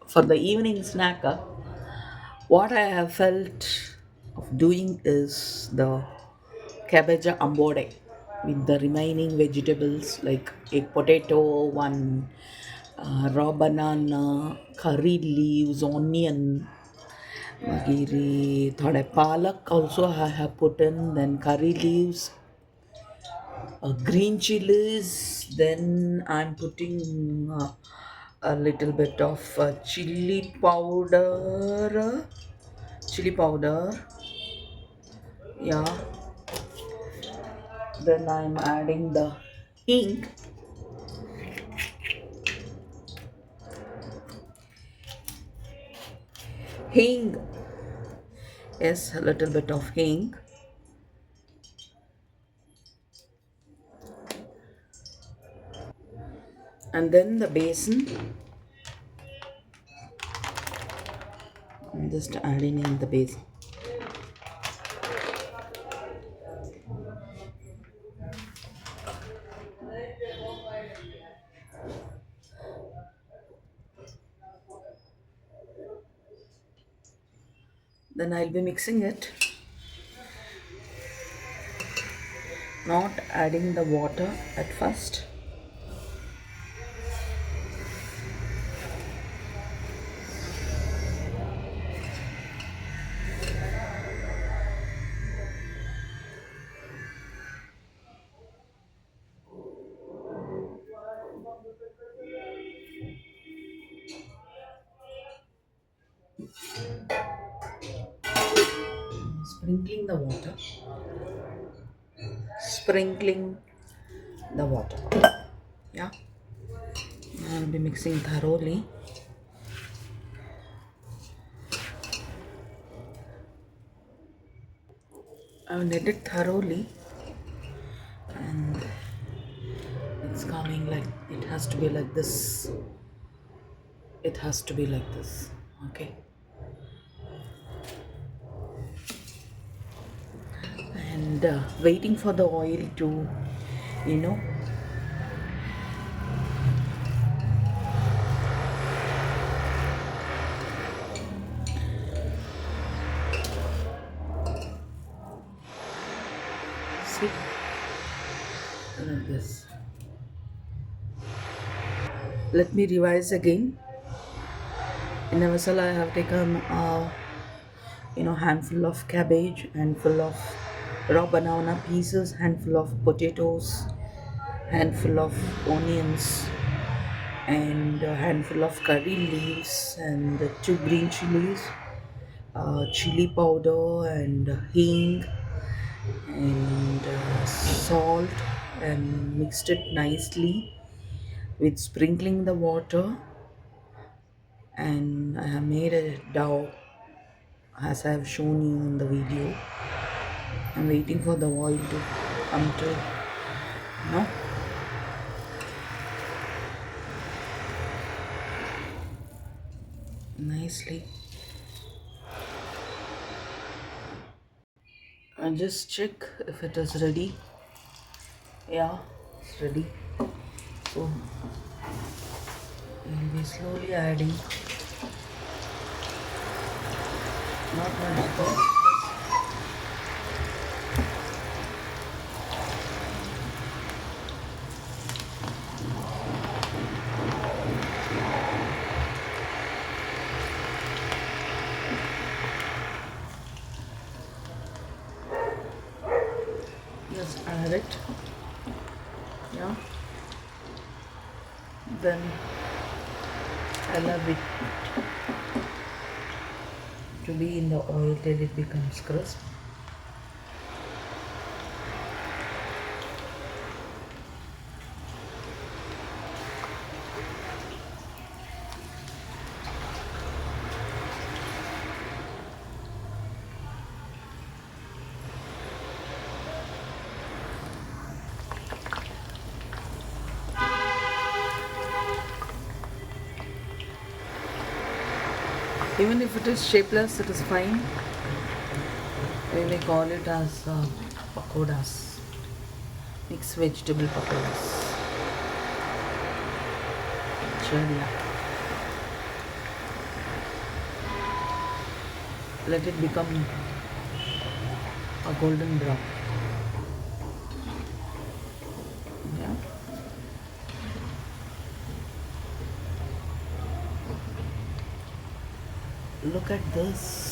For the evening snack, what I have felt of doing is the cabbage ambode with the remaining vegetables like a potato, one raw banana, curry leaves, onion, magiri, thode palak also I have put in, then curry leaves, green chilies, then I'm putting a little bit of chili powder, yeah. Then I'm adding the hing, hing, yes, a little bit of hing, and then the basin. I'm just adding in the basin. Then I'll be mixing it, not adding the water at first. Sprinkling the water, sprinkling the water. Yeah, I'll be mixing thoroughly. I've knit it thoroughly, and it's coming like it has to be like this. It has to be like this. Okay. And waiting for the oil to, you know, see, like this. Let me revise again. In a vessel, I have taken handful of cabbage, handful of raw banana pieces, handful of potatoes, handful of onions, and a handful of curry leaves, and two green chilies, chili powder, and hing, and salt, and mixed it nicely with sprinkling the water. And I have made a dough as I have shown you in the video. I'm waiting for the oil to come to, you know, nicely. And just check if it is ready. Yeah, it's ready. So we'll be slowly adding, not much, just add it. Yeah. Then allow it to be in the oil till it becomes crisp. Even if it is shapeless, it is fine. We may call it as pakodas, mixed vegetable pakodas. Sure, yeah. Let it become a golden brown. Yeah. Look at this.